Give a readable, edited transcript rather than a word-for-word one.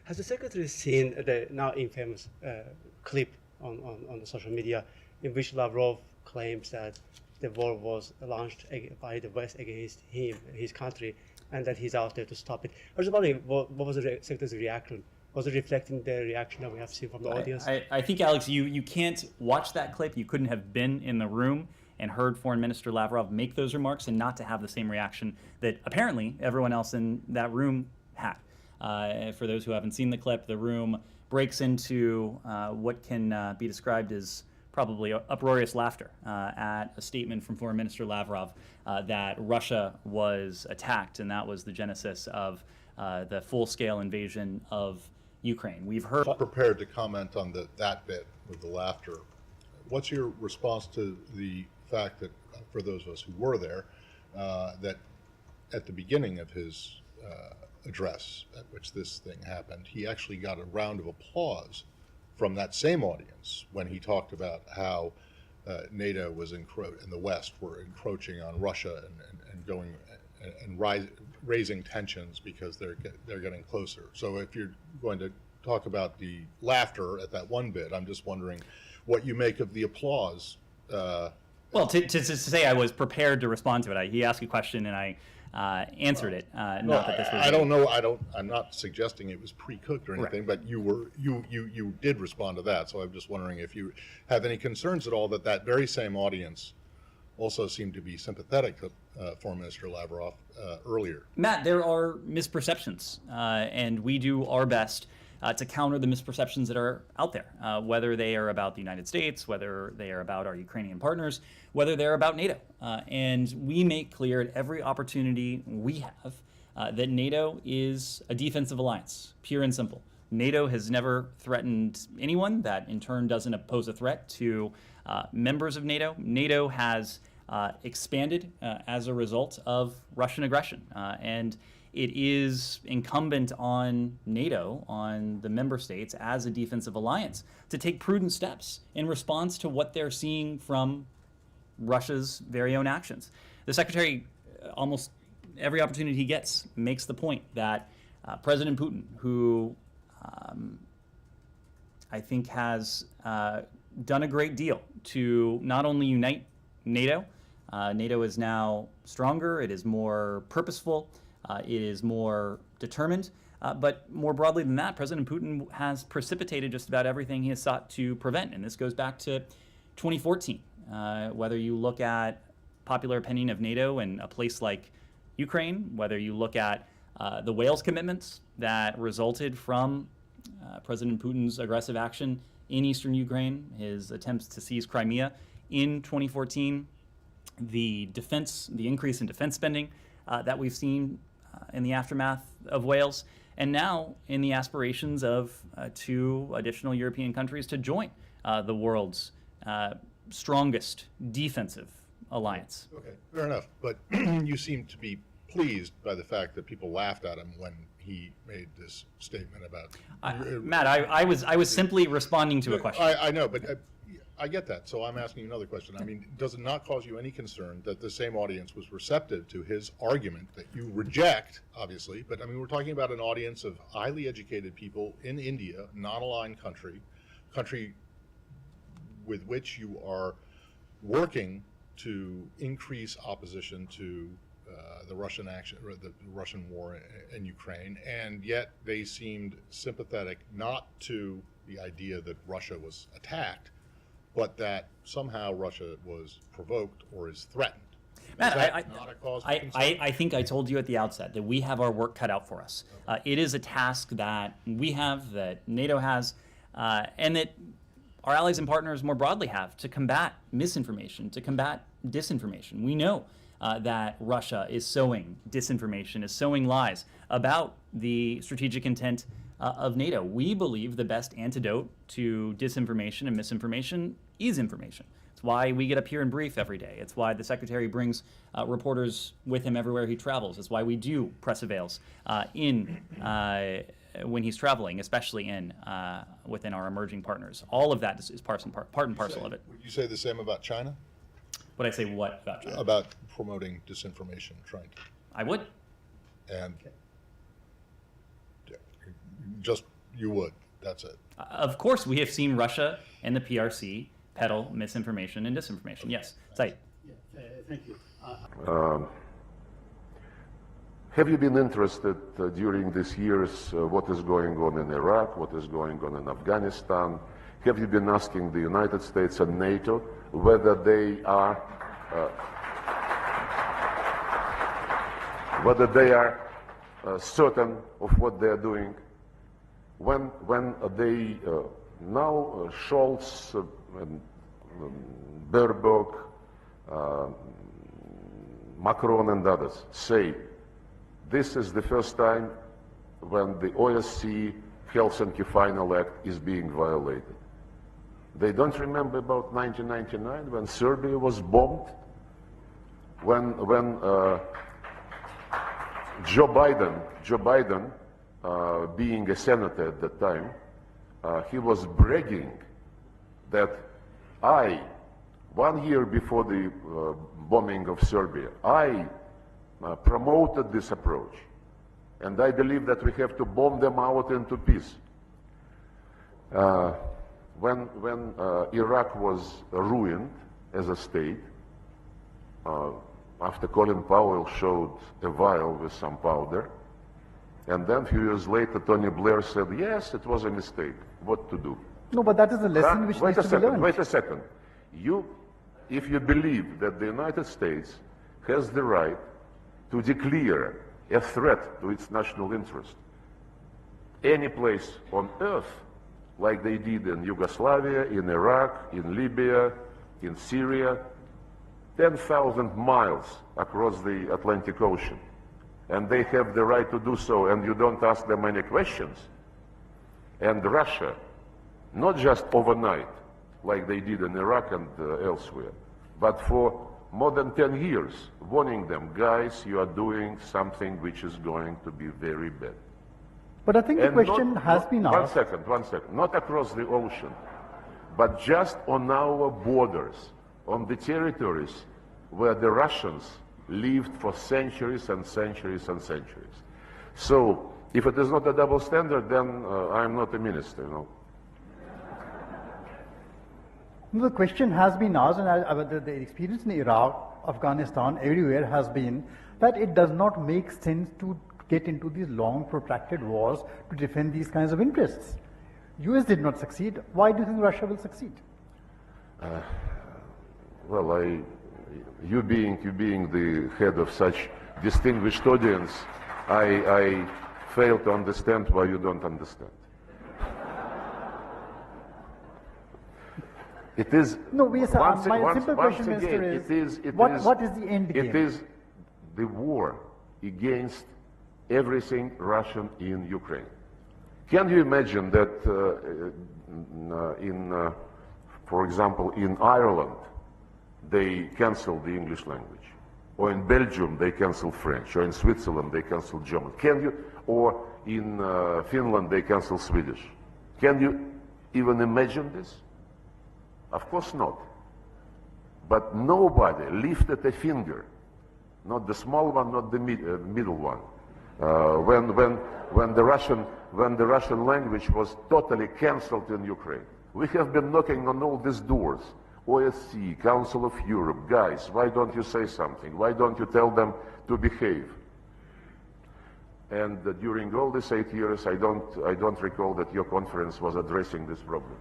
Has the secretary seen the now infamous clip on the social media in which Lavrov claims that the war was launched by the West against him, his country, and that he's out there to stop it? I was wondering what was the secretary's reaction? Was it reflecting the reaction that we have seen from the audience? I think, Alex, you can't watch that clip. You couldn't have been in the room and heard Foreign Minister Lavrov make those remarks and not to have the same reaction that apparently everyone else in that room had. For those who haven't seen the clip, the room breaks into what can be described as probably uproarious laughter at a statement from Foreign Minister Lavrov that Russia was attacked, and that was the genesis of the full-scale invasion of Ukraine. We've heard... Prepared to comment on that bit with the laughter. What's your response to the fact that, for those of us who were there, that at the beginning of his address at which this thing happened, he actually got a round of applause from that same audience when he talked about how NATO was and the West were encroaching on Russia and going and raising tensions because they're getting closer. So if you're going to talk about the laughter at that one bit, I'm just wondering what you make of the applause. Well, to say I was prepared to respond to it. He asked a question and I answered it. Not that this was. I don't know. I'm not suggesting it was pre-cooked or anything, right. But you did respond to that. So I'm just wondering if you have any concerns at all that very same audience also seemed to be sympathetic to Foreign Minister Lavrov earlier. Matt, there are misperceptions, and we do our best to counter the misperceptions that are out there, whether they are about the United States, whether they are about our Ukrainian partners, whether they're about NATO. And we make clear at every opportunity we have that NATO is a defensive alliance, pure and simple. NATO has never threatened anyone. That in turn doesn't pose a threat to members of NATO. NATO has expanded as a result of Russian aggression. And it is incumbent on NATO, on the member states as a defensive alliance, to take prudent steps in response to what they're seeing from Russia's very own actions. The Secretary, almost every opportunity he gets, makes the point that President Putin, who I think has done a great deal to not only unite NATO, NATO is now stronger, it is more purposeful, it is more determined, but more broadly than that, President Putin has precipitated just about everything he has sought to prevent, and this goes back to 2014. Whether you look at popular opinion of NATO in a place like Ukraine, whether you look at the Wales commitments that resulted from President Putin's aggressive action in eastern Ukraine, his attempts to seize Crimea in 2014, the increase in defense spending that we've seen in the aftermath of Wales, and now in the aspirations of 2 additional European countries to join the world's strongest defensive alliance. Okay, fair enough. But you seem to be pleased by the fact that people laughed at him when he made this statement about... Matt, I was simply responding to a question. I know, but I get that. So I'm asking you another question. I mean, does it not cause you any concern that the same audience was receptive to his argument that you reject, obviously, but I mean, we're talking about an audience of highly educated people in India, non-aligned country with which you are working to increase opposition to the Russian action, or the Russian war in Ukraine, and yet they seemed sympathetic not to the idea that Russia was attacked, but that somehow Russia was provoked or is threatened. Matt, not a cause for concern? I think I told you at the outset that we have our work cut out for us. Okay. It is a task that we have, that NATO has, and that our allies and partners more broadly have, to combat misinformation, to combat disinformation. We know that Russia is sowing disinformation, is sowing lies about the strategic intent of NATO. We believe the best antidote to disinformation and misinformation is information. It's why we get up here and brief every day. It's why the Secretary brings reporters with him everywhere he travels. It's why we do press avails when he's traveling, especially within our emerging partners. All of that is part and parcel of it. Would you say the same about China? Would I say what about China? About promoting disinformation, trying to... I would. And just you would. That's it. Of course, we have seen Russia and the PRC peddle misinformation and disinformation. Yes, Said. Yeah, thank you. Have you been interested during these years what is going on in Iraq, what is going on in Afghanistan? Have you been asking the United States and NATO whether they are certain of what they are doing? When they now Scholz, Baerbock, Macron and others say this is the first time when the OSCE Helsinki Final Act is being violated. They don't remember about 1999 when Serbia was bombed, when Joe Biden, being a senator at the time, he was bragging that 1 year before the bombing of Serbia, I promoted this approach, and I believe that we have to bomb them out into peace. When Iraq was ruined as a state, after Colin Powell showed a vial with some powder, and then a few years later Tony Blair said, yes, it was a mistake, what to do? No, but that is a lesson which needs to be learned. Wait a second. If you believe that the United States has the right to declare a threat to its national interest any place on earth, like they did in Yugoslavia, in Iraq, in Libya, in Syria, 10,000 miles across the Atlantic Ocean, and they have the right to do so, and you don't ask them any questions. And Russia, not just overnight, like they did in Iraq and elsewhere, but for more than 10 years, warning them, guys, you are doing something which is going to be very bad. But I think the question has been asked. One second. Not across the ocean, but just on our borders, on the territories where the Russians lived for centuries and centuries and centuries. So, if it is not a double standard, then I'm not a minister, you know. The question has been asked, and the experience in Iraq, Afghanistan, everywhere has been that it does not make sense to get into these long protracted wars to defend these kinds of interests. US did not succeed. Why do you think Russia will succeed? Well, you being the head of such distinguished audience, I fail to understand why you don't understand. It is. No, my simple question, Mr. is what is the end game? It is the war against everything Russian in Ukraine. Can you imagine that for example, in Ireland, they canceled the English language, or in Belgium they canceled French, or in Switzerland they canceled German? Can you, or in Finland they canceled Swedish? Can you even imagine this? Of course not. But nobody lifted a finger, not the small one, not the middle one, when the Russian language was totally cancelled in Ukraine. We have been knocking on all these doors. OSCE, Council of Europe, guys, why don't you say something? Why don't you tell them to behave? And during all these 8 years, I don't recall that your conference was addressing this problem.